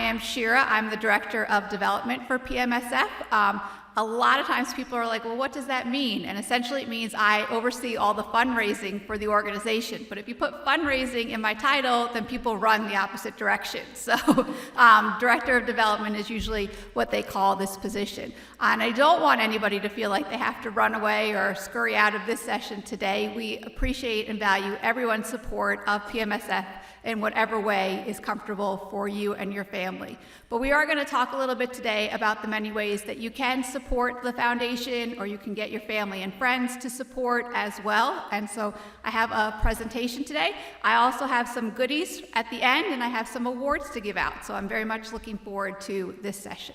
am Shira. I'm the Director of Development for PMSF. A lot of times people are like, well, what does that mean? And essentially it means I oversee all the fundraising for the organization. But if you put fundraising in my title, then people run the opposite direction. So Director of Development is usually what they call this position. And I don't want anybody to feel like they have to run away or scurry out of this session today. We appreciate and value everyone's support of PMSF in whatever way is comfortable for you and your family. But we are going to talk a little bit today about the many ways that you can support the foundation, or you can get your family and friends to support as well. And so I have a presentation today. I also have some goodies at the end, and I have some awards to give out. So I'm very much looking forward to this session.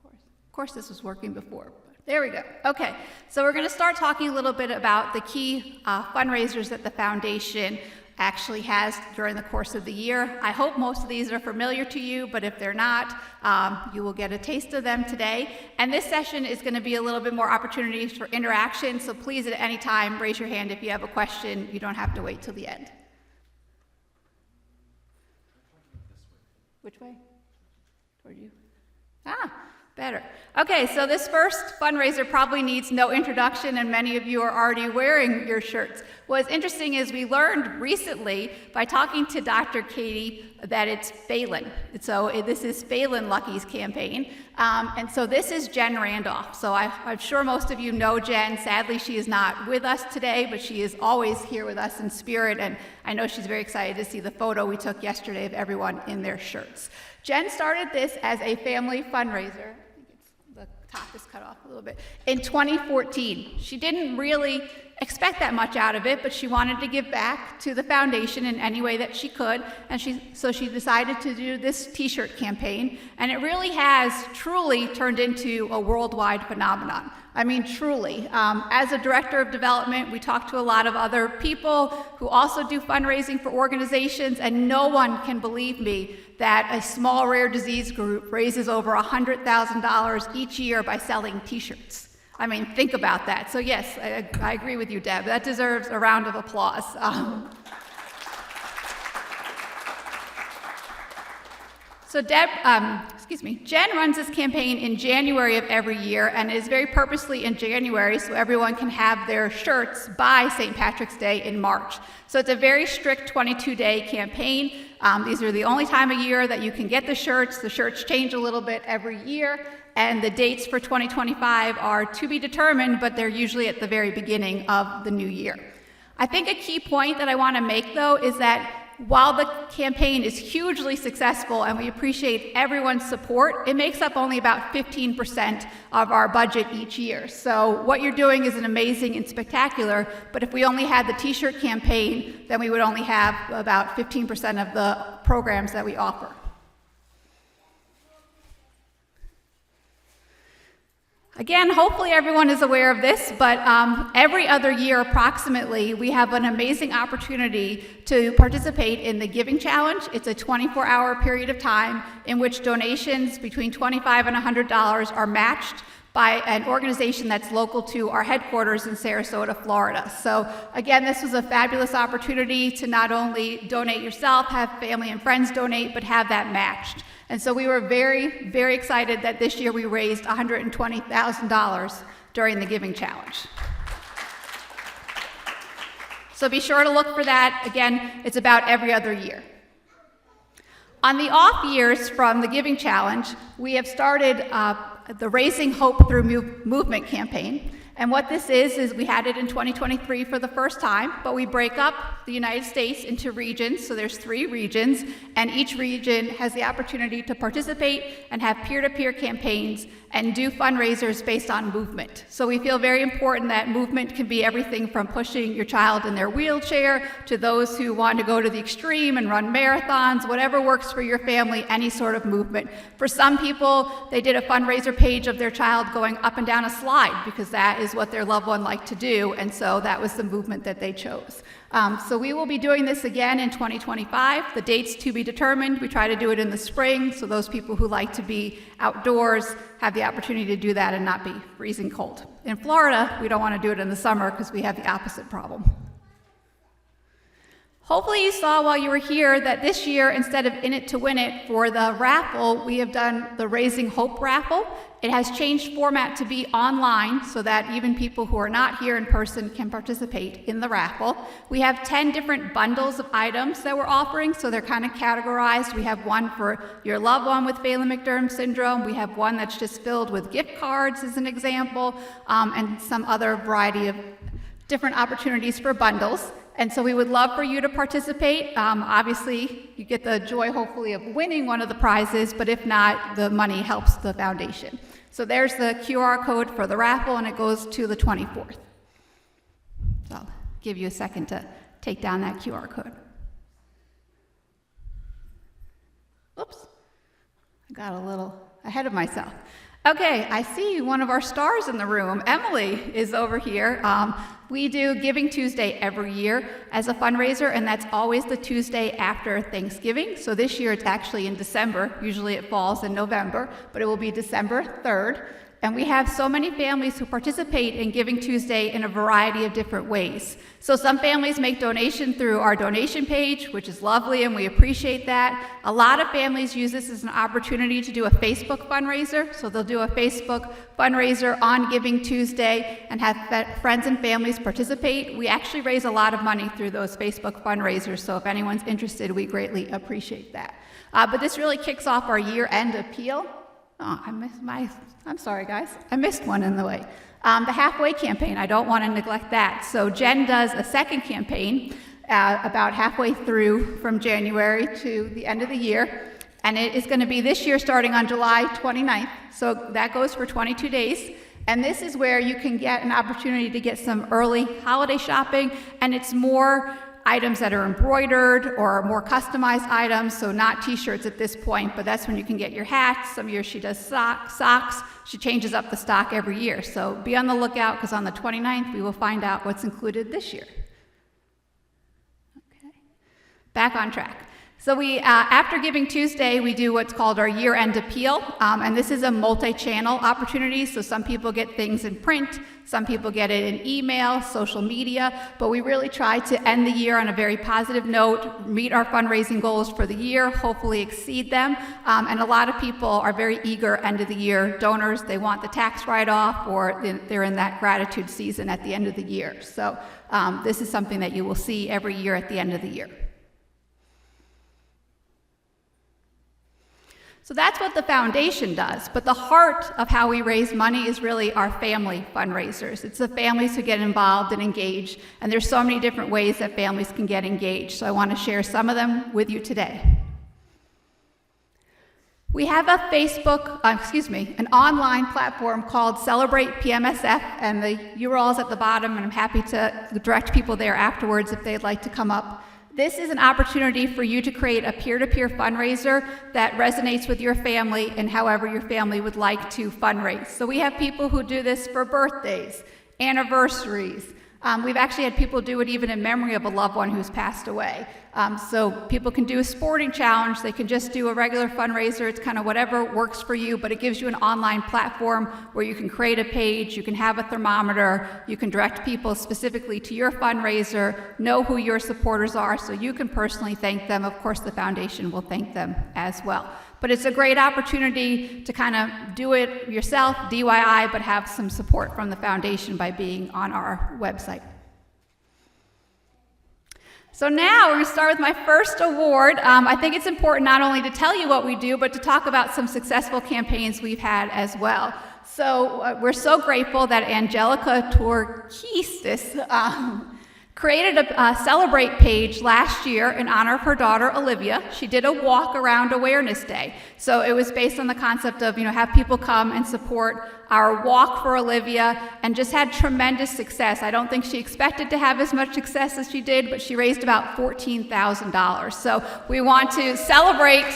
Of course this was working before. There we go. Okay, so we're going to start talking a little bit about the key fundraisers that the foundation actually has during the course of the year. I hope most of these are familiar to you, but if they're not, you will get a taste of them today. And this session is going to be a little bit more opportunities for interaction, so please at any time raise your hand if you have a question. You don't have to wait till the end. Which way? Toward you? Better. Okay, so this first fundraiser probably needs no introduction, and many of you are already wearing your shirts. What's interesting is we learned recently by talking to Dr. Katie that it's Phelan. So this is Phelan Lucky's campaign. And so this is Jen Randolph. So I'm sure most of you know Jen. Sadly, she is not with us today, but she is always here with us in spirit. And I know she's very excited to see the photo we took yesterday of everyone in their shirts. Jen started this as a family fundraiser. The top is cut off a little bit. In 2014, she didn't really expect that much out of it, but she wanted to give back to the foundation in any way that she could, and so she decided to do this t-shirt campaign, and it really has truly turned into a worldwide phenomenon. I mean, truly. As a director of development, we talk to a lot of other people who also do fundraising for organizations, and no one can believe me that a small rare disease group raises over $100,000 each year by selling t-shirts. I mean, think about that. So yes, I agree with you, Deb. That deserves a round of applause. So Jen runs this campaign in January of every year, and it is very purposely in January so everyone can have their shirts by St. Patrick's Day in March. So it's a very strict 22-day campaign. These are the only time of year that you can get the shirts. The shirts change a little bit every year, and the dates for 2025 are to be determined, but they're usually at the very beginning of the new year. I think a key point that I want to make, though, is that while the campaign is hugely successful and we appreciate everyone's support, it makes up only about 15% of our budget each year. So what you're doing is amazing and spectacular, but if we only had the t-shirt campaign, then we would only have about 15% of the programs that we offer. Again, hopefully everyone is aware of this, but every other year approximately, we have an amazing opportunity to participate in the Giving Challenge. It's a 24-hour period of time in which donations between $25 and $100 are matched by an organization that's local to our headquarters in Sarasota, Florida. So again, this was a fabulous opportunity to not only donate yourself, have family and friends donate, but have that matched. And so we were very, very excited that this year we raised $120,000 during the Giving Challenge. So be sure to look for that. Again, it's about every other year. On the off years from the Giving Challenge, we have started the Raising Hope Through Movement campaign. And what this is we had it in 2023 for the first time, but we break up the United States into regions. So there's 3 regions, and each region has the opportunity to participate and have peer-to-peer campaigns and do fundraisers based on movement. So we feel very important that movement can be everything from pushing your child in their wheelchair to those who want to go to the extreme and run marathons, whatever works for your family, any sort of movement. For some people, they did a fundraiser page of their child going up and down a slide because that is what their loved one liked to do, and so that was the movement that they chose. So we will be doing this again in 2025. The date's to be determined. We try to do it in the spring, so those people who like to be outdoors have the opportunity to do that and not be freezing cold. In Florida, we don't want to do it in the summer because we have the opposite problem. Hopefully you saw while you were here that this year, instead of In It to Win It, for the raffle, we have done the Raising Hope raffle. It has changed format to be online so that even people who are not here in person can participate in the raffle. We have 10 different bundles of items that we're offering, so they're kind of categorized. We have one for your loved one with Phelan-McDermid syndrome. We have one that's just filled with gift cards as an example, and some other variety of different opportunities for bundles. And so we would love for you to participate. Obviously, you get the joy, hopefully, of winning one of the prizes, but if not, the money helps the foundation. So there's the QR code for the raffle, and it goes to the 24th. So I'll give you a second to take down that QR code. Oops, I got a little ahead of myself. Okay, I see one of our stars in the room. Emily is over here. We do Giving Tuesday every year as a fundraiser, and that's always the Tuesday after Thanksgiving. So this year it's actually in December. Usually it falls in November, but it will be December 3rd. And we have so many families who participate in Giving Tuesday in a variety of different ways. So some families make donation through our donation page, which is lovely, and we appreciate that. A lot of families use this as an opportunity to do a Facebook fundraiser. So they'll do a Facebook fundraiser on Giving Tuesday and have friends and families participate. We actually raise a lot of money through those Facebook fundraisers, so if anyone's interested, we greatly appreciate that. But this really kicks off our year-end appeal. Oh, I'm sorry, guys. I missed one in the way. The halfway campaign, I don't want to neglect that. So Jen does a second campaign about halfway through from January to the end of the year. And it is going to be this year starting on July 29th. So that goes for 22 days. And this is where you can get an opportunity to get some early holiday shopping. And it's more items that are embroidered or more customized items, so not t-shirts at this point, but that's when you can get your hats. Some years she does socks. She changes up the stock every year, so be on the lookout, because on the 29th we will find out what's included this year. Okay, back on track. So we, after Giving Tuesday, we do what's called our year-end appeal, and this is a multi-channel opportunity, so some people get things in print, some people get it in email, social media, but we really try to end the year on a very positive note, meet our fundraising goals for the year, hopefully exceed them, and a lot of people are very eager end of the year donors. They want the tax write-off, or they're in that gratitude season at the end of the year. So this is something that you will see every year at the end of the year. So that's what the foundation does, but the heart of how we raise money is really our family fundraisers. It's the families who get involved and engaged, and there's so many different ways that families can get engaged, so I want to share some of them with you today. We have a an online platform called Celebrate PMSF, and the URL is at the bottom, and I'm happy to direct people there afterwards if they'd like to come up. This is an opportunity for you to create a peer-to-peer fundraiser that resonates with your family and however your family would like to fundraise. So we have people who do this for birthdays, anniversaries. We've actually had people do it even in memory of a loved one who's passed away. So people can do a sporting challenge, they can just do a regular fundraiser, it's kind of whatever works for you, but it gives you an online platform where you can create a page, you can have a thermometer, you can direct people specifically to your fundraiser, know who your supporters are so you can personally thank them. Of course, the foundation will thank them as well. But it's a great opportunity to kind of do it yourself, DIY, but have some support from the foundation by being on our website. So now we're going to start with my first award. I think it's important not only to tell you what we do, but to talk about some successful campaigns we've had as well. So we're so grateful that Angelica Torquistis created a Celebrate page last year in honor of her daughter, Olivia. She did a Walk Around Awareness Day. So it was based on the concept of, have people come and support our Walk for Olivia, and just had tremendous success. I don't think she expected to have as much success as she did, but she raised about $14,000. So we want to celebrate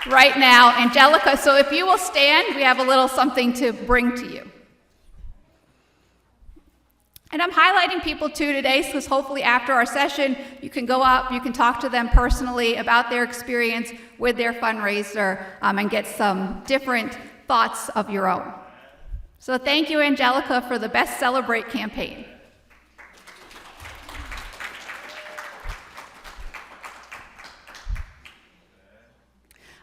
right now, Angelica. So if you will stand, we have a little something to bring to you. And I'm highlighting people too today, because hopefully after our session, you can go up, you can talk to them personally about their experience with their fundraiser, and get some different thoughts of your own. So thank you, Angelica, for the Best Celebrate campaign.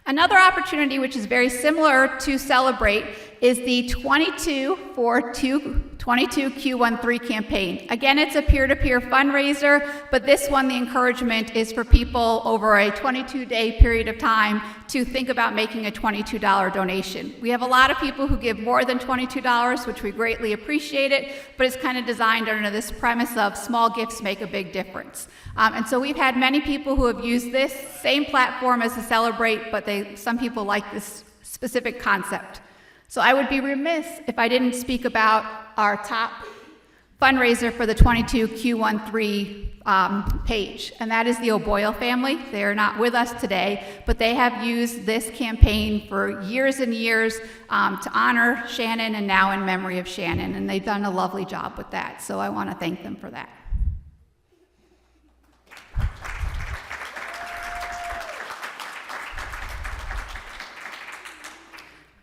Another opportunity which is very similar to Celebrate is the 22 for 22 Q13 campaign. Again, it's a peer-to-peer fundraiser, but this one, the encouragement is for people over a 22-day period of time to think about making a $22 donation. We have a lot of people who give more than $22, which we greatly appreciate it, but it's kind of designed under this premise of small gifts make a big difference. And so we've had many people who have used this same platform as the Celebrate, but some people like this specific concept. So I would be remiss if I didn't speak about our top fundraiser for the 22 Q13 page, and that is the O'Boyle family. They are not with us today, but they have used this campaign for years and years to honor Shannon and now in memory of Shannon, and they've done a lovely job with that, so I want to thank them for that.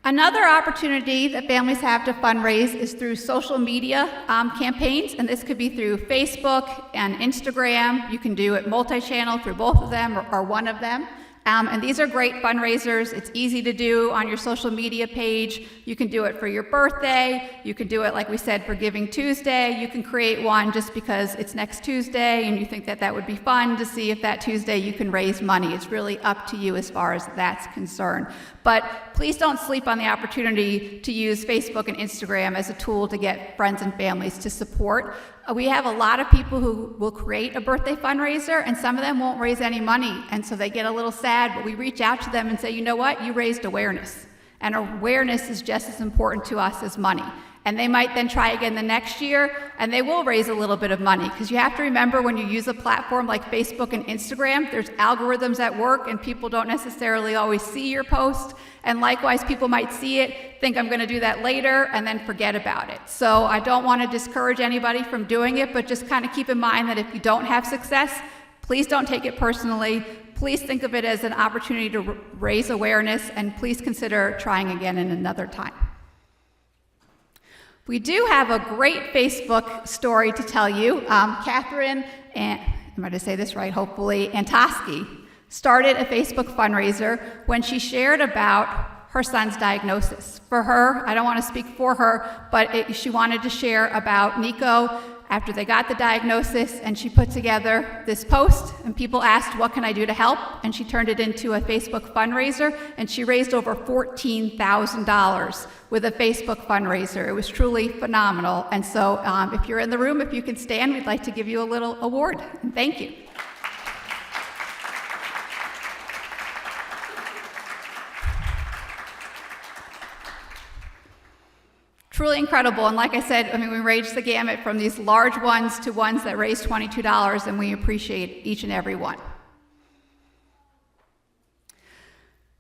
Another opportunity that families have to fundraise is through social media campaigns, and this could be through Facebook and Instagram. You can do it multi-channel through both of them or one of them. And these are great fundraisers. It's easy to do on your social media page. You can do it for your birthday. You can do it, like we said, for Giving Tuesday. You can create one just because it's next Tuesday and you think that that would be fun to see if that Tuesday you can raise money. It's really up to you as far as that's concerned. But please don't sleep on the opportunity to use Facebook and Instagram as a tool to get friends and families to support. We have a lot of people who will create a birthday fundraiser, and some of them won't raise any money, and so they get a little sad, but we reach out to them and say, you know what, you raised awareness, and awareness is just as important to us as money. And they might then try again the next year, and they will raise a little bit of money, because you have to remember when you use a platform like Facebook and Instagram, there's algorithms at work, and people don't necessarily always see your post, and likewise, people might see it, think I'm going to do that later, and then forget about it. So I don't want to discourage anybody from doing it, but just kind of keep in mind that if you don't have success, please don't take it personally. Please think of it as an opportunity to raise awareness, and please consider trying again in another time. We do have a great Facebook story to tell you. Catherine, and I'm going to say this right, hopefully, Antoski started a Facebook fundraiser when she shared about her son's diagnosis. For her, I don't want to speak for her, but she wanted to share about Nico after they got the diagnosis, and she put together this post, and people asked, what can I do to help? And she turned it into a Facebook fundraiser, and she raised over $14,000 with a Facebook fundraiser. It was truly phenomenal. And so if you're in the room, if you can stand, we'd like to give you a little award. And thank you. Truly incredible, and like I said, I mean, we raised the gamut from these large ones to ones that raised $22, and we appreciate each and every one.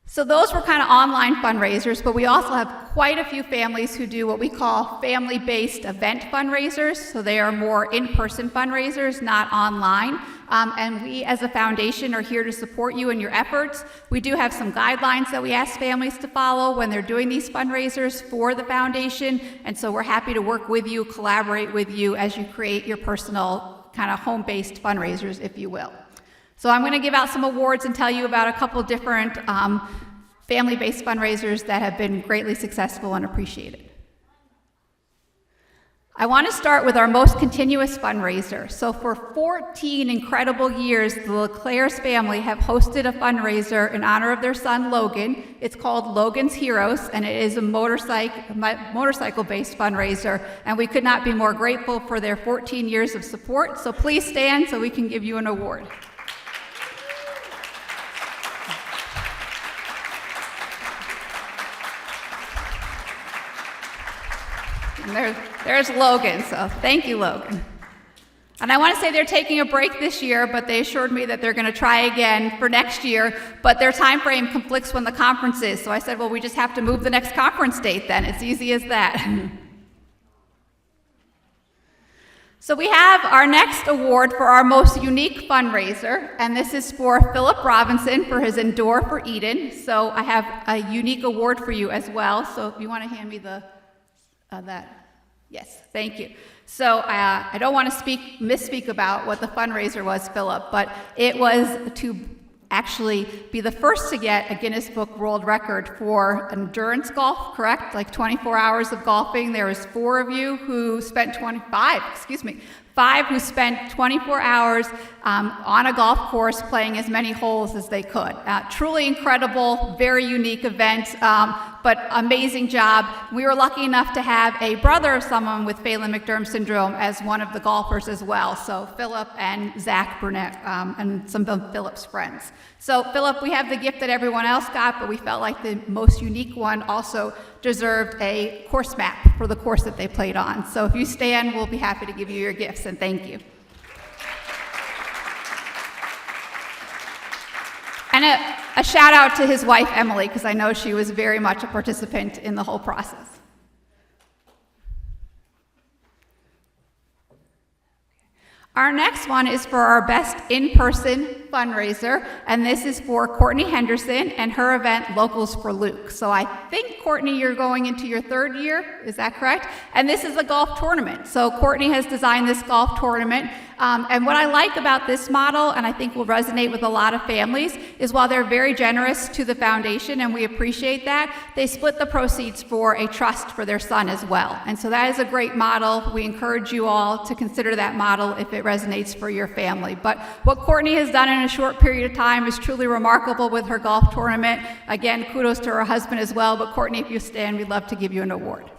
So those were kind of online fundraisers, but we also have quite a few families who do what we call family-based event fundraisers, so they are more in-person fundraisers, not online. And we as a foundation are here to support you in your efforts. We do have some guidelines that we ask families to follow when they're doing these fundraisers for the foundation, and so we're happy to work with you, collaborate with you as you create your personal kind of home-based fundraisers, if you will. So I'm going to give out some awards and tell you about a couple different family-based fundraisers that have been greatly successful and appreciated. I want to start with our most continuous fundraiser. So for 14 incredible years, the LeClaire's family have hosted a fundraiser in honor of their son, Logan. It's called Logan's Heroes, and it is a motorcycle-based fundraiser, and we could not be more grateful for their 14 years of support. So please stand so we can give you an award. And there's Logan, so thank you, Logan. And I want to say they're taking a break this year, but they assured me that they're going to try again for next year, but their time frame conflicts when the conference is. So I said, well, we just have to move the next conference date then. It's easy as that. So we have our next award for our most unique fundraiser, and this is for Philip Robinson for his Endure for Eden. So I have a unique award for you as well. So if you want to hand me that. Yes, thank you. So I don't want to misspeak about what the fundraiser was, Philip, but it was to actually be the first to get a Guinness Book World Record for endurance golf, correct? Like 24 hours of golfing. There was 4 of you who spent 5 who spent 24 hours on a golf course playing as many holes as they could. Truly incredible, very unique event, but amazing job. We were lucky enough to have a brother of someone with Phelan-McDermid syndrome as one of the golfers as well. So Philip and Zach Burnett and some of Philip's friends. So Philip, we have the gift that everyone else got, but we felt like the most unique one also deserved a course map for the course that they played on. So if you stand, we'll be happy to give you your gifts, and thank you. And a shout out to his wife, Emily, because I know she was very much a participant in the whole process. Our next one is for our best in-person fundraiser, and this is for Courtney Henderson and her event, Locals for Luke. So I think, Courtney, you're going into your 3rd year, is that correct? And this is a golf tournament. So Courtney has designed this golf tournament, and what I like about this model, and I think will resonate with a lot of families, is while they're very generous to the foundation, and we appreciate that, they split the proceeds for a trust for their son as well. And so that is a great model. We encourage you all to consider that model if it resonates for your family. But what Courtney has done in a short period of time is truly remarkable with her golf tournament. Again, kudos to her husband as well, but Courtney, if you stand, we'd love to give you an award.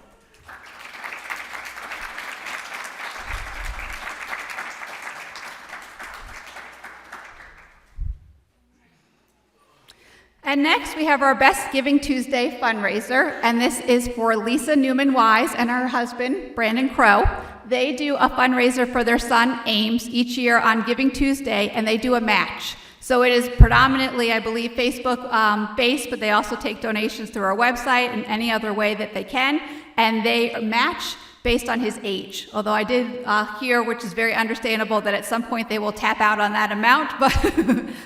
And next, we have our Best Giving Tuesday fundraiser, and this is for Lisa Newman-Wise and her husband, Brandon Crow. They do a fundraiser for their son, Ames, each year on Giving Tuesday, and they do a match. So it is predominantly, I believe, Facebook-based, but they also take donations through our website and any other way that they can, and they match based on his age. Although I did hear, which is very understandable, that at some point they will tap out on that amount,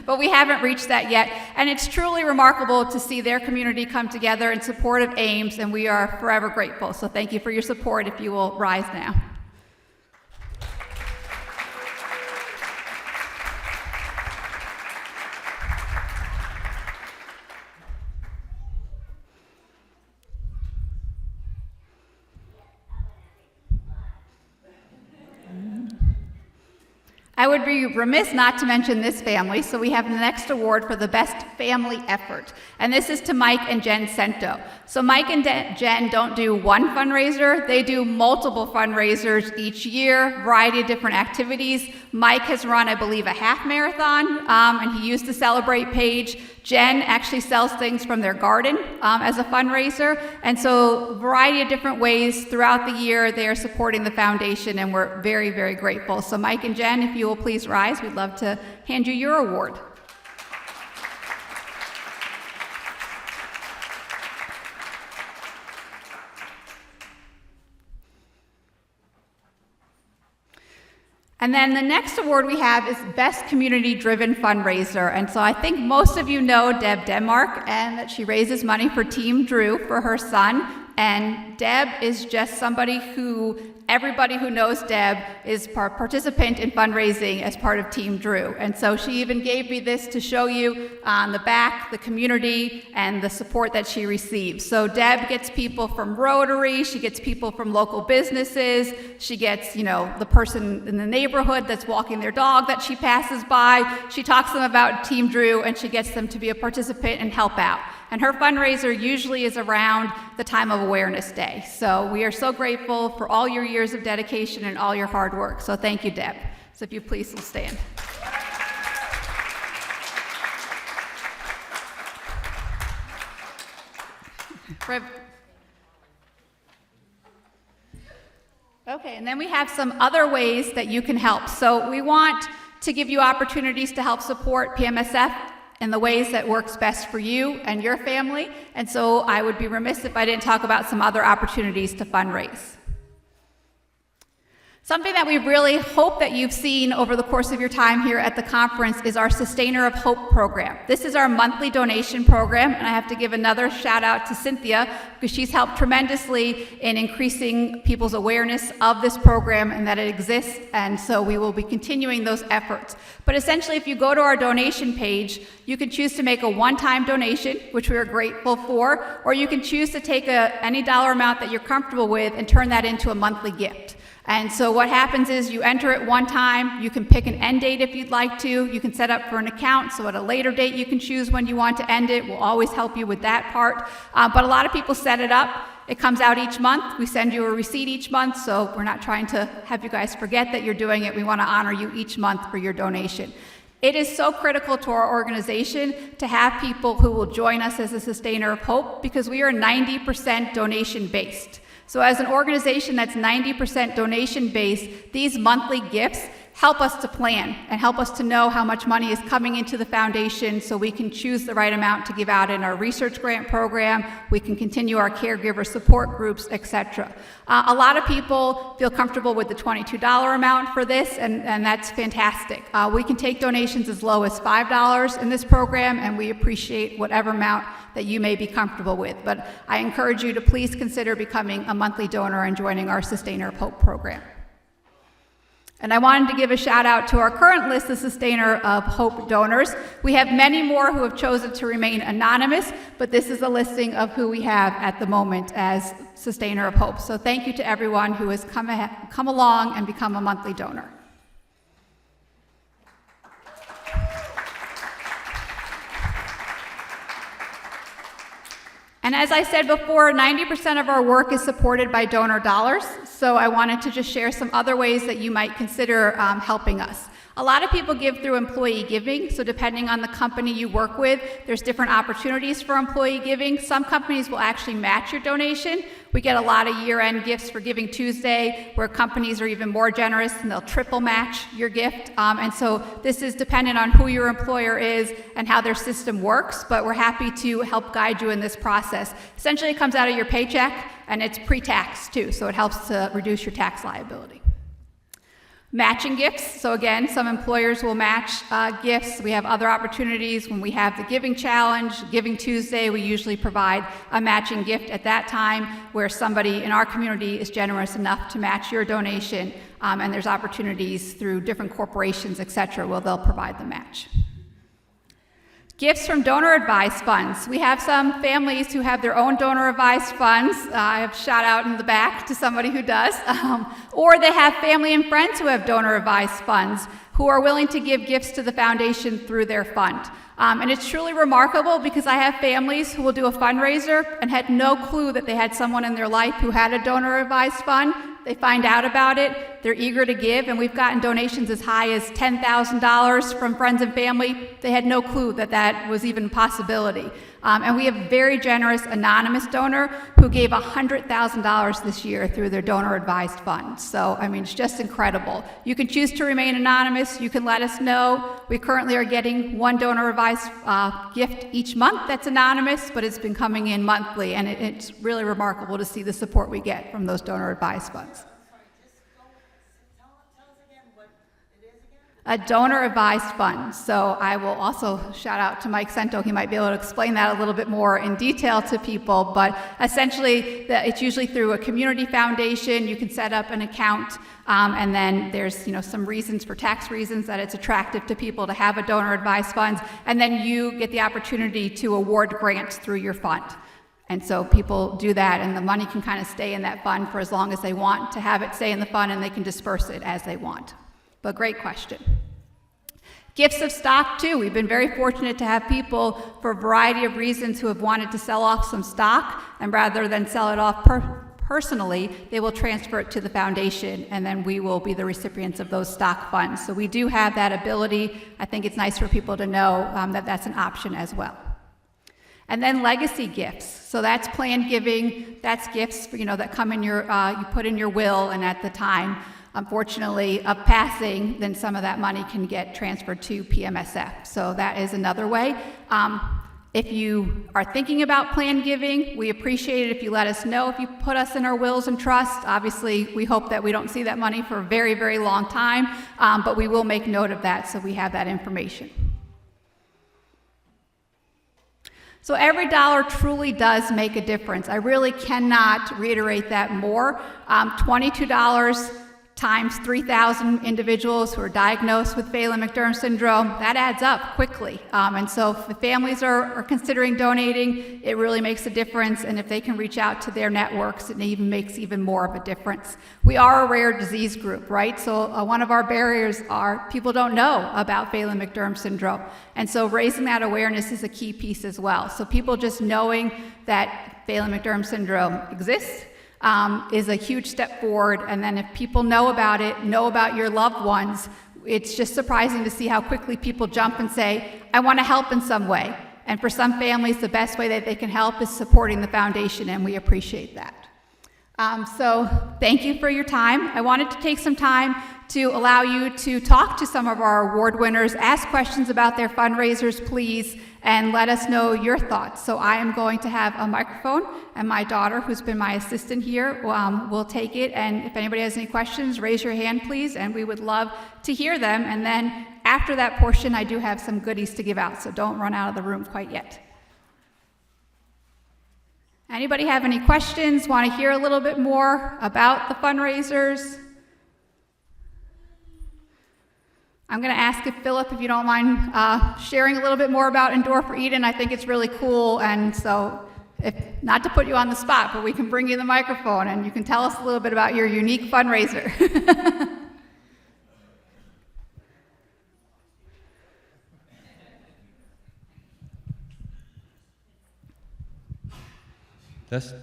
but we haven't reached that yet. And it's truly remarkable to see their community come together in support of Ames, and we are forever grateful. So thank you for your support. If you will rise now. I would be remiss not to mention this family, so we have the next award for the best family effort, and this is to Mike and Jen Sento. So Mike and Jen don't do one fundraiser, they do multiple fundraisers each year, variety of different activities. Mike has run, I believe, a half marathon, and he used the Celebrate page. Jen actually sells things from their garden as a fundraiser, and so a variety of different ways throughout the year they are supporting the foundation, and we're very, very grateful. So Mike and Jen, if you will please rise, we'd love to hand you your award. And then the next award we have is Best Community-Driven Fundraiser. And so I think most of you know Deb Denmark and that she raises money for Team Drew for her son. And Deb is just somebody who, everybody who knows Deb is participant in fundraising as part of Team Drew. And so she even gave me this to show you on the back, the community and the support that she receives. So Deb gets people from Rotary, she gets people from local businesses, she gets, the person in the neighborhood that's walking their dog that she passes by. She talks to them about Team Drew and she gets them to be a participant and help out. And her fundraiser usually is around the time of Awareness Day. So we are so grateful for all your years of dedication and all your hard work. So thank you, Deb. So if you please will stand. Okay, and then we have some other ways that you can help. So we want to give you opportunities to help support PMSF in the ways that works best for you and your family. And so I would be remiss if I didn't talk about some other opportunities to fundraise. Something that we really hope that you've seen over the course of your time here at the conference is our Sustainer of Hope program. This is our monthly donation program, and I have to give another shout out to Cynthia because she's helped tremendously in increasing people's awareness of this program and that it exists, and so we will be continuing those efforts. But essentially, if you go to our donation page, you can choose to make a one-time donation, which we are grateful for, or you can choose to take any dollar amount that you're comfortable with and turn that into a monthly gift. And so what happens is you enter it one time, you can pick an end date if you'd like to, you can set up for an account, so at a later date you can choose when you want to end it. We'll always help you with that part. But a lot of people set it up. It comes out each month. We send you a receipt each month, so we're not trying to have you guys forget that you're doing it. We want to honor you each month for your donation. It is so critical to our organization to have people who will join us as a Sustainer of Hope because we are 90% donation-based. So as an organization that's 90% donation-based, these monthly gifts help us to plan and help us to know how much money is coming into the foundation so we can choose the right amount to give out in our research grant program, we can continue our caregiver support groups, etc. A lot of people feel comfortable with the $22 amount for this, and that's fantastic. We can take donations as low as $5 in this program, and we appreciate whatever amount that you may be comfortable with. But I encourage you to please consider becoming a monthly donor and joining our Sustainer of Hope program. And I wanted to give a shout out to our current list of Sustainer of Hope donors. We have many more who have chosen to remain anonymous, but this is a listing of who we have at the moment as Sustainer of Hope. So thank you to everyone who has come along and become a monthly donor. And as I said before, 90% of our work is supported by donor dollars, so I wanted to just share some other ways that you might consider helping us. A lot of people give through employee giving, so depending on the company you work with, there's different opportunities for employee giving. Some companies will actually match your donation. We get a lot of year-end gifts for Giving Tuesday, where companies are even more generous and they'll triple match your gift. And so this is dependent on who your employer is and how their system works, but we're happy to help guide you in this process. Essentially, it comes out of your paycheck and it's pre-tax too, so it helps to reduce your tax liability. Matching gifts. So again, some employers will match gifts. We have other opportunities when we have the Giving Challenge, Giving Tuesday. We usually provide a matching gift at that time where somebody in our community is generous enough to match your donation, and there's opportunities through different corporations, etc., where they'll provide the match. Gifts from donor-advised funds. We have some families who have their own donor-advised funds. I have a shout out in the back to somebody who does. Or they have family and friends who have donor-advised funds who are willing to give gifts to the foundation through their fund. And it's truly remarkable because I have families who will do a fundraiser and had no clue that they had someone in their life who had a donor-advised fund. They find out about it, they're eager to give, and we've gotten donations as high as $10,000 from friends and family. They had no clue that that was even a possibility. And we have a very generous anonymous donor who gave $100,000 this year through their donor-advised fund. So, I mean, it's just incredible. You can choose to remain anonymous. You can let us know. We currently are getting one donor-advised gift each month that's anonymous, but it's been coming in monthly, and it's really remarkable to see the support we get from those donor-advised funds. A donor-advised fund. So I will also shout out to Mike Sento. He might be able to explain that a little bit more in detail to people, but essentially it's usually through a community foundation. You can set up an account, and then there's some reasons for tax reasons that it's attractive to people to have a donor-advised fund, and then you get the opportunity to award grants through your fund. And so people do that, and the money can kind of stay in that fund for as long as they want to have it stay in the fund, and they can disperse it as they want. But great question. Gifts of stock too. We've been very fortunate to have people for a variety of reasons who have wanted to sell off some stock, and rather than sell it off personally, they will transfer it to the foundation, and then we will be the recipients of those stock funds. So we do have that ability. I think it's nice for people to know that that's an option as well. And then legacy gifts. So that's planned giving. That's gifts that come in your you put in your will, and at the time, unfortunately, of passing, then some of that money can get transferred to PMSF. So that is another way. If you are thinking about planned giving, we appreciate it if you let us know. If you put us in our wills and trusts, obviously we hope that we don't see that money for a very, very long time, but we will make note of that so we have that information. So every dollar truly does make a difference. I really cannot reiterate that more. $22 times 3,000 individuals who are diagnosed with Phelan-McDermid syndrome, that adds up quickly. And so if the families are considering donating, it really makes a difference. And if they can reach out to their networks, it even makes even more of a difference. We are a rare disease group, right? So one of our barriers are people don't know about Phelan-McDermid syndrome. And so raising that awareness is a key piece as well. So people just knowing that Phelan-McDermid syndrome exists is a huge step forward. And then if people know about it, know about your loved ones, it's just surprising to see how quickly people jump and say, I want to help in some way. And for some families, the best way that they can help is supporting the foundation, and we appreciate that. So thank you for your time. I wanted to take some time to allow you to talk to some of our award winners, ask questions about their fundraisers, please, and let us know your thoughts. So I am going to have a microphone, and my daughter, who's been my assistant here, will take it. And if anybody has any questions, raise your hand, please, and we would love to hear them. And then after that portion, I do have some goodies to give out, so don't run out of the room quite yet. Anybody have any questions, want to hear a little bit more about the fundraisers? I'm going to ask if Philip, if you don't mind sharing a little bit more about Endure for Eden. I think it's really cool, and so not to put you on the spot, but we can bring you the microphone and you can tell us a little bit about your unique fundraiser. Test.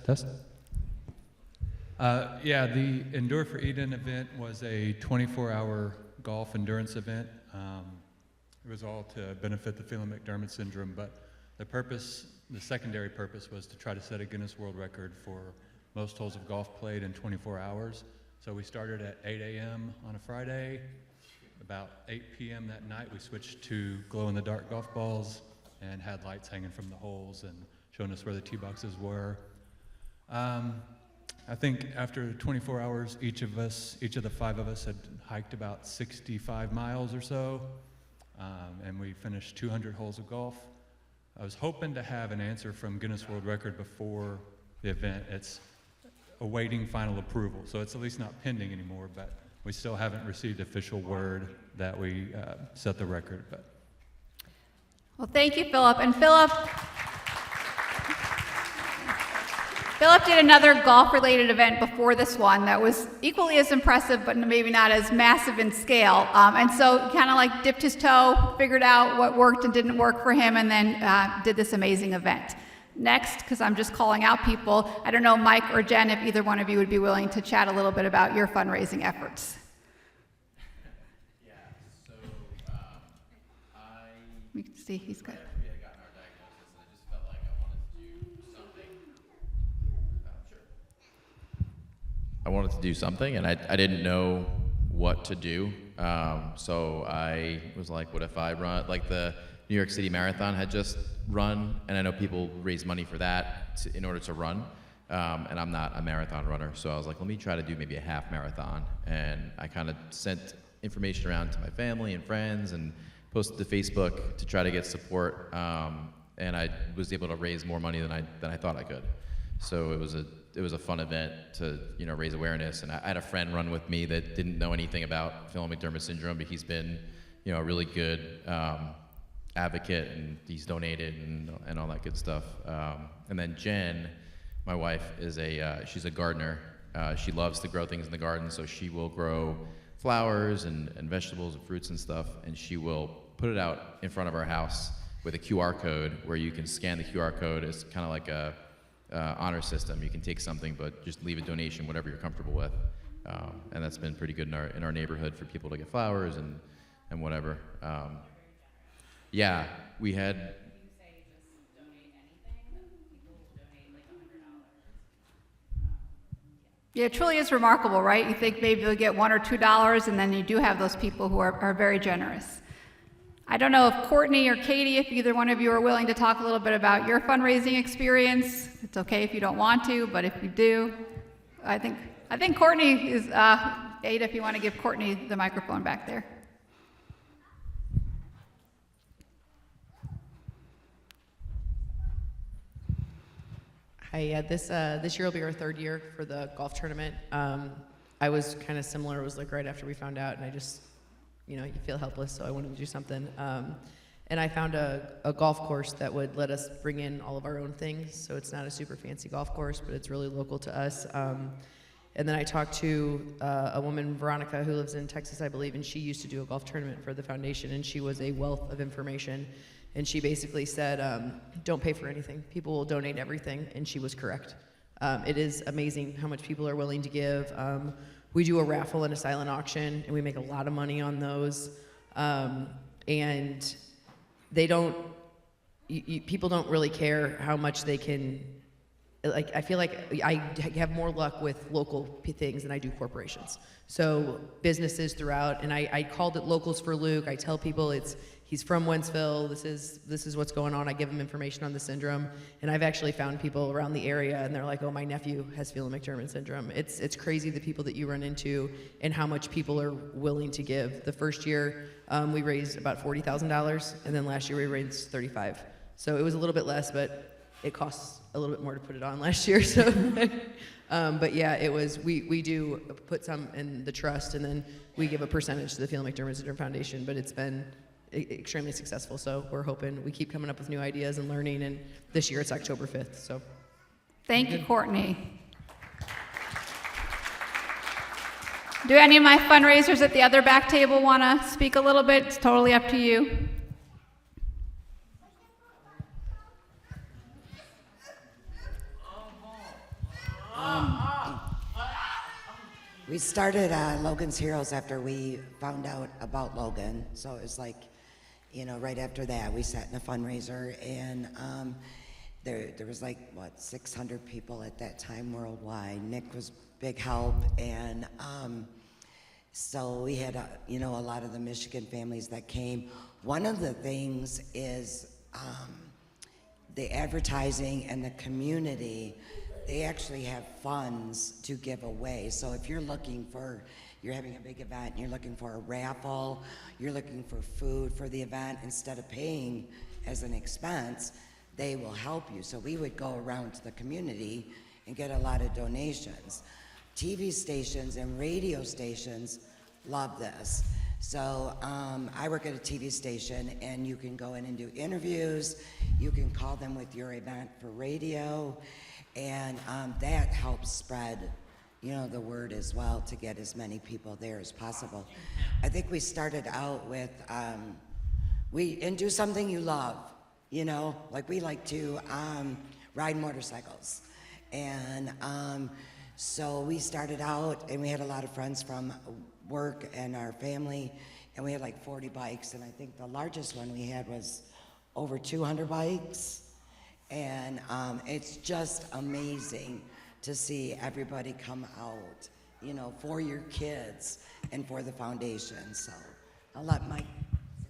Yeah, the Endure for Eden event was a 24-hour golf endurance event. It was all to benefit the Phelan-McDermid syndrome, but the secondary purpose was to try to set a Guinness World Record for most holes of golf played in 24 hours. So we started at 8 a.m. on a Friday. About 8 p.m. that night, we switched to glow-in-the-dark golf balls and had lights hanging from the holes and showing us where the tee boxes were. I think after 24 hours, each of the 5 of us had hiked about 65 miles or so, and we finished 200 holes of golf. I was hoping to have an answer from Guinness World Record before the event. It's awaiting final approval, so it's at least not pending anymore, but we still haven't received official word that we set the record. But. Well, thank you, Philip. And Philip did another golf-related event before this one that was equally as impressive, but maybe not as massive in scale. And so kind of like dipped his toe, figured out what worked and didn't work for him, and then did this amazing event. Next, because I'm just calling out people, I don't know, Mike or Jen, if either one of you would be willing to chat a little bit about your fundraising efforts. Yeah, so We can see he's good. we had gotten our diagnosis, and I just felt like I wanted to do something. I wanted to do something, and I didn't know what to do. So I was like, what if I run, like the New York City Marathon had just run, and I know people raise money for that in order to run. And I'm not a marathon runner, so I was like, let me try to do maybe a half marathon. And I kind of sent information around to my family and friends and posted to Facebook to try to get support. And I was able to raise more money than I thought I could. So it was a fun event to raise awareness. And I had a friend run with me that didn't know anything about Phelan-McDermid syndrome, but he's been a really good advocate, and he's donated and all that good stuff. And then Jen, my wife, she's a gardener. She loves to grow things in the garden, so she will grow flowers and vegetables and fruits and stuff, and she will put it out in front of our house with a QR code where you can scan the QR code. It's kind of like a honor system. You can take something, but just leave a donation, whatever you're comfortable with. And that's been pretty good in our neighborhood for people to get flowers and whatever. Yeah, we had. You say just donate anything? People donate like $100. Yeah, it truly is remarkable, right? You think maybe you'll get $1 or $2, and then you do have those people who are very generous. I don't know if Courtney or Katie, if either one of you are willing to talk a little bit about your fundraising experience. It's okay if you don't want to, but if you do, I think Courtney is, Ada, if you want to give Courtney the microphone back there. Hi, yeah, this year will be our third year for the golf tournament. I was kind of similar. It was like right after we found out, and I just, you feel helpless, so I wanted to do something. And I found a golf course that would let us bring in all of our own things, so it's not a super fancy golf course, but it's really local to us. And then I talked to a woman, Veronica, who lives in Texas, I believe, and she used to do a golf tournament for the foundation, and she was a wealth of information. And she basically said, don't pay for anything. People will donate everything, and she was correct. It is amazing how much people are willing to give. We do a raffle and a silent auction, and we make a lot of money on those. And they don't, people don't really care how much they can, I feel like I have more luck with local things than I do corporations. So businesses throughout, and I called it Locals for Luke. I tell people he's from Wentzville. This is what's going on. I give them information on the syndrome, and I've actually found people around the area, and they're like, "Oh, my nephew has Phelan-McDermid syndrome." It's crazy the people that you run into and how much people are willing to give. The first year we raised about $40,000, and then last year we raised $35,000. So it was a little bit less, but it costs a little bit more to put it on last year. So, but yeah, it was. We do put some in the trust, and then we give a percentage to the Phelan-McDermid Syndrome Foundation. But it's been extremely successful, so we're hoping we keep coming up with new ideas and learning, and this year it's October 5th, so. Thank you, Courtney. Do any of my fundraisers at the other back table want to speak a little bit? It's totally up to you. We started Logan's Heroes after we found out about Logan, so it was like, right after that, we sat in a fundraiser, and there was like, 600 people at that time worldwide. Nick was big help, and so we had, a lot of the Michigan families that came. One of the things is the advertising and the community. They actually have funds to give away. So if you're you're having a big event, and you're looking for a raffle, you're looking for food for the event, instead of paying as an expense, they will help you. So we would go around to the community and get a lot of donations. TV stations and radio stations love this. So I work at a TV station, and you can go in and do interviews. You can call them with your event for radio. And that helps spread, the word as well, to get as many people there as possible. I think we started out with, and do something you love, like we like to ride motorcycles. And so we started out, and we had a lot of friends from work and our family, and we had like 40 bikes, and I think the largest one we had was over 200 bikes. And it's just amazing to see everybody come out, for your kids and for the foundation. So I'll let Mike say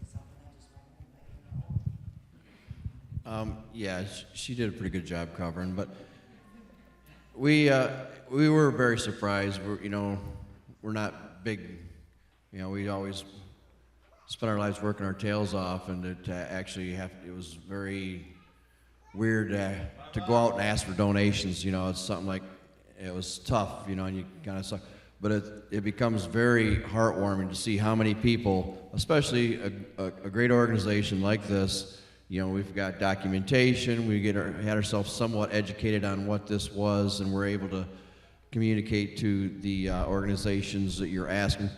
something. Yeah, she did a pretty good job covering, but we were very surprised. We're not big, we always spent our lives working our tails off, and to actually it was very weird to go out and ask for donations. It's something like, it was tough, and you kind of suck. But it becomes very heartwarming to see how many people, especially a great organization like this, we've got documentation, we had ourselves somewhat educated on what this was, and we're able to communicate to the organizations that you're asking.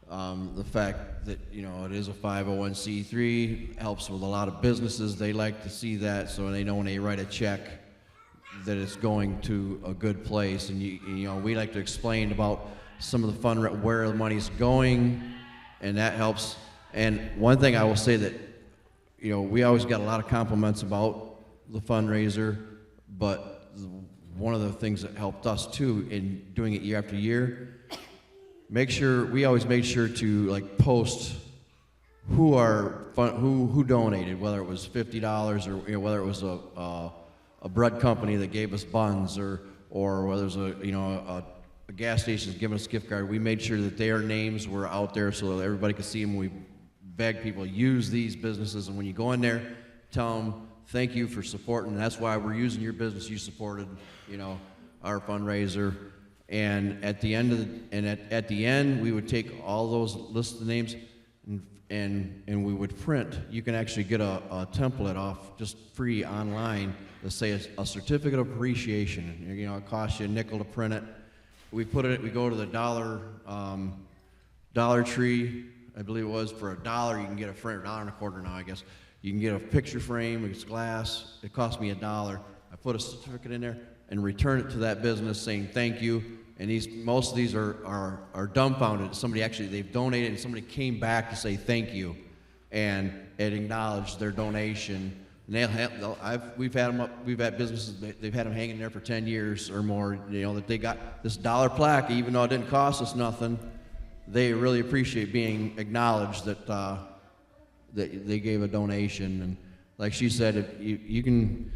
The fact that, it is a 501c3 helps with a lot of businesses. They like to see that, so they know when they write a check that it's going to a good place. And we like to explain about some of the where the money's going, and that helps. And one thing I will say that, we always got a lot of compliments about the fundraiser, but one of the things that helped us too in doing it year after year, we always made sure to post who donated, whether it was $50 or whether it was a bread company that gave us buns or whether it was a gas station giving us a gift card. We made sure that their names were out there so that everybody could see them. We begged people to use these businesses, and when you go in there, tell them thank you for supporting. That's why we're using your business. You supported, our fundraiser. And at the end we would take all those lists of names and we would print. You can actually get a template off just free online to say a certificate of appreciation. It costs you a nickel to print it. We go to the Dollar Tree, I believe it was, for $1 you can get a frame, $1.25 now I guess. You can get a picture frame, it's glass, it cost me $1. I put a certificate in there and return it to that business saying thank you. And most of these are dumbfounded. They've donated and somebody came back to say thank you and acknowledged their donation. And we've had businesses, they've had them hanging there for 10 years or more, that they got this $1 plaque, even though it didn't cost us nothing. They really appreciate being acknowledged that they gave a donation. And like she said, you can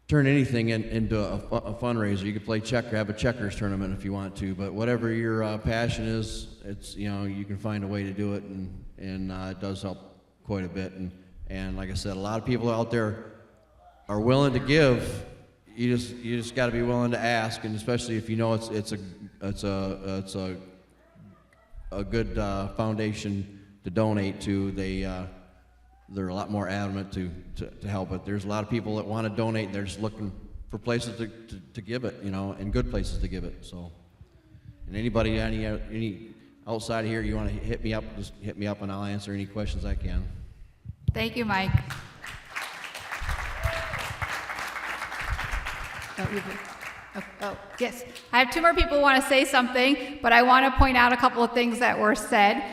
turn anything into a fundraiser. You could play have a checkers tournament if you want to, but whatever your passion is, it's you can find a way to do it, and it does help quite a bit. And like I said, a lot of people out there are willing to give. You just got to be willing to ask, and especially if it's a good foundation to donate to. They're a lot more adamant to help it. There's a lot of people that want to donate, and they're just looking for places to give it, and good places to give it. So, and anybody, any outside of here, you want to hit me up, just hit me up, and I'll answer any questions I can. Thank you, Mike. Yes. I have two more people who want to say something, but I want to point out a couple of things that were said.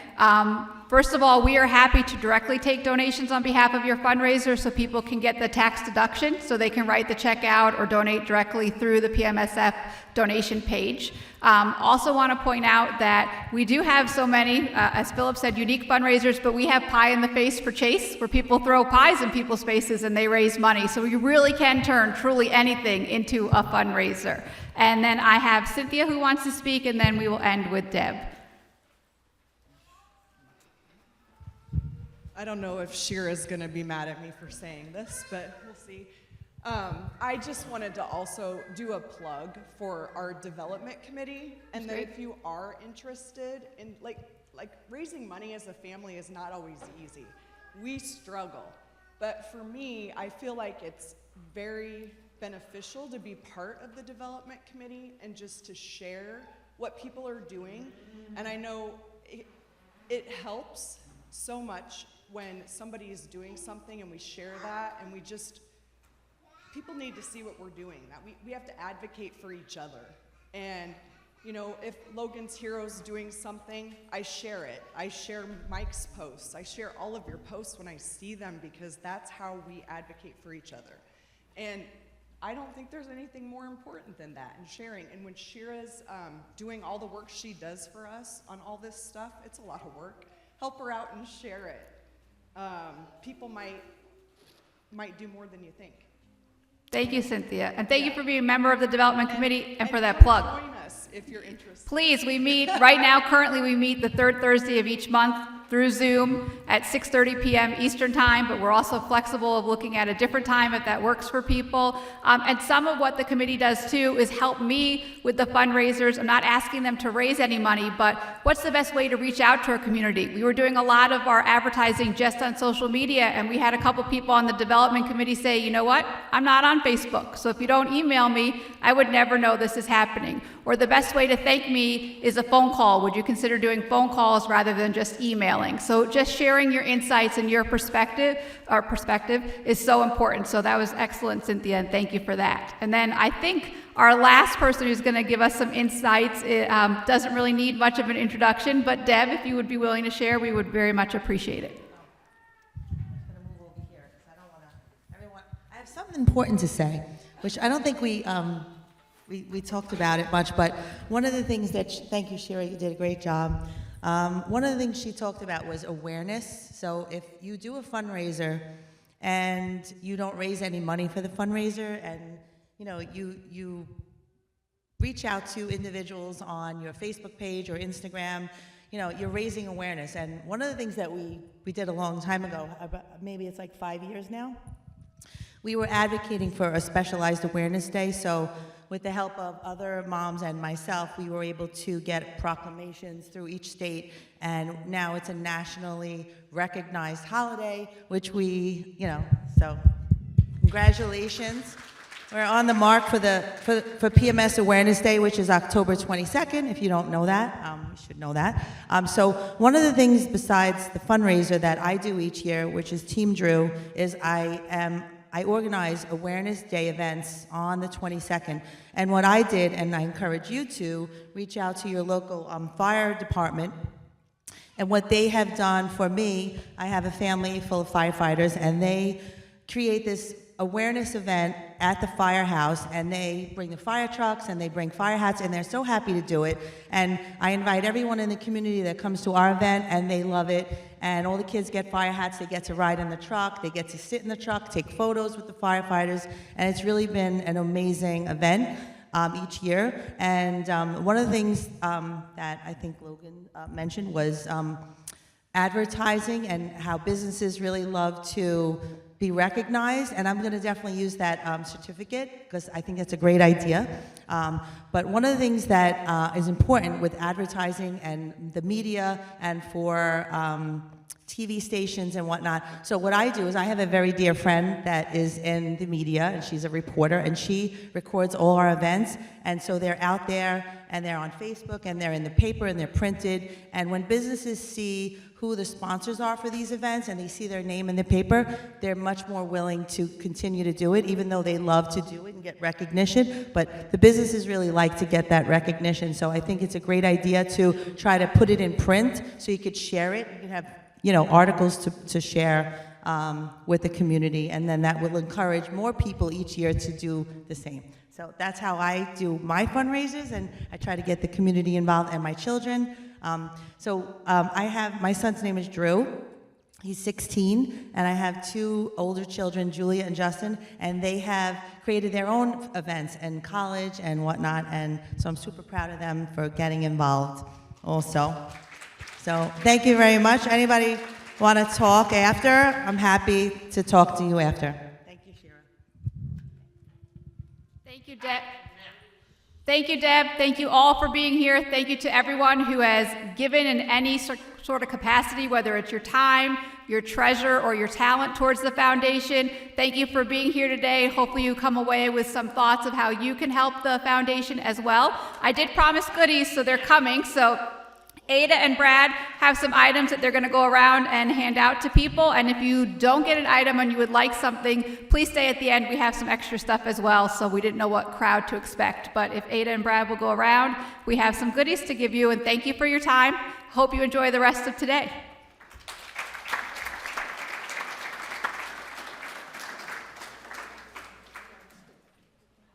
First of all, we are happy to directly take donations on behalf of your fundraiser so people can get the tax deduction, so they can write the check out or donate directly through the PMSF donation page. Also want to point out that we do have so many, as Philip said, unique fundraisers, but we have Pie in the Face for Chase, where people throw pies in people's faces and they raise money. So you really can turn truly anything into a fundraiser. And then I have Cynthia who wants to speak, and then we will end with Deb. I don't know if Shira's going to be mad at me for saying this, but we'll see. I just wanted to also do a plug for our development committee, and that if you are interested in like raising money as a family is not always easy. We struggle, but for me, I feel like it's very beneficial to be part of the development committee and just to share what people are doing. And I know it helps so much when somebody is doing something and we share that, and people need to see what we're doing, that we have to advocate for each other. And if Logan's Heroes doing something, I share it. I share Mike's posts. I share all of your posts when I see them, because that's how we advocate for each other. And I don't think there's anything more important than that, and sharing. And when Shira's doing all the work she does for us on all this stuff, it's a lot of work. Help her out and share it. People might do more than you think. Thank you, Cynthia. And thank you for being a member of the development committee and for that plug. Join us if you're interested. Please, we meet, right now, currently we meet the third Thursday of each month through Zoom at 6:30 p.m. Eastern Time, but we're also flexible of looking at a different time if that works for people. And some of what the committee does too is help me with the fundraisers. I'm not asking them to raise any money, but what's the best way to reach out to our community? We were doing a lot of our advertising just on social media, and we had a couple people on the development committee say, you know what, I'm not on Facebook, so if you don't email me, I would never know this is happening. Or the best way to thank me is a phone call. Would you consider doing phone calls rather than just emailing? So just sharing your insights and your perspective is so important. So that was excellent, Cynthia, and thank you for that. And then I think our last person who's going to give us some insights doesn't really need much of an introduction, but Deb, if you would be willing to share, we would very much appreciate it. I have something important to say, which I don't think we talked about it much, but one of the things that, thank you, Shira, you did a great job. One of the things she talked about was awareness. So if you do a fundraiser and you don't raise any money for the fundraiser, and you reach out to individuals on your Facebook page or Instagram, you're raising awareness. And one of the things that we did a long time ago, maybe it's like 5 years now, we were advocating for a specialized awareness day. So with the help of other moms and myself, we were able to get proclamations through each state, and now it's a nationally recognized holiday, which so congratulations. We're on the mark for PMS Awareness Day, which is October 22nd. If you don't know that, you should know that. So one of the things besides the fundraiser that I do each year, which is Team Drew, is I organize Awareness Day events on the 22nd. And what I did, and I encourage you to, reach out to your local fire department. And what they have done for me, I have a family full of firefighters, and they create this awareness event at the firehouse, and they bring the fire trucks and they bring fire hats, and they're so happy to do it. And I invite everyone in the community that comes to our event, and they love it. And all the kids get fire hats, they get to ride in the truck, they get to sit in the truck, take photos with the firefighters, and it's really been an amazing event each year. And one of the things that I think Logan mentioned was advertising, and how businesses really love to be recognized, and I'm going to definitely use that certificate because I think it's a great idea. But one of the things that is important with advertising and the media, and for TV stations and whatnot. So what I do is, I have a very dear friend that is in the media, and she's a reporter, and she records all our events. And so they're out there, and they're on Facebook, and they're in the paper, and they're printed. And when businesses see who the sponsors are for these events, and they see their name in the paper, they're much more willing to continue to do it, even though they love to do it and get recognition. But the businesses really like to get that recognition. So I think it's a great idea to try to put it in print, so you could share it. You could have articles to share with the community, and then that will encourage more people each year to do the same. So that's how I do my fundraisers, and I try to get the community involved and my children. I have, my son's name is Drew. He's 16, and I have 2 older children, Julia and Justin, and they have created their own events in college and whatnot, and so I'm super proud of them for getting involved also. So thank you very much. Anybody want to talk after? I'm happy to talk to you after. Thank you, Shira. Thank you, Deb. Thank you, Deb. Thank you all for being here. Thank you to everyone who has given in any sort of capacity, whether it's your time, your treasure, or your talent towards the foundation. Thank you for being here today. Hopefully you come away with some thoughts of how you can help the foundation as well. I did promise goodies, so they're coming. So Ada and Brad have some items that they're going to go around and hand out to people. And if you don't get an item and you would like something, please stay at the end. We have some extra stuff as well, so we didn't know what crowd to expect. But if Ada and Brad will go around, we have some goodies to give you. And thank you for your time. Hope you enjoy the rest of today.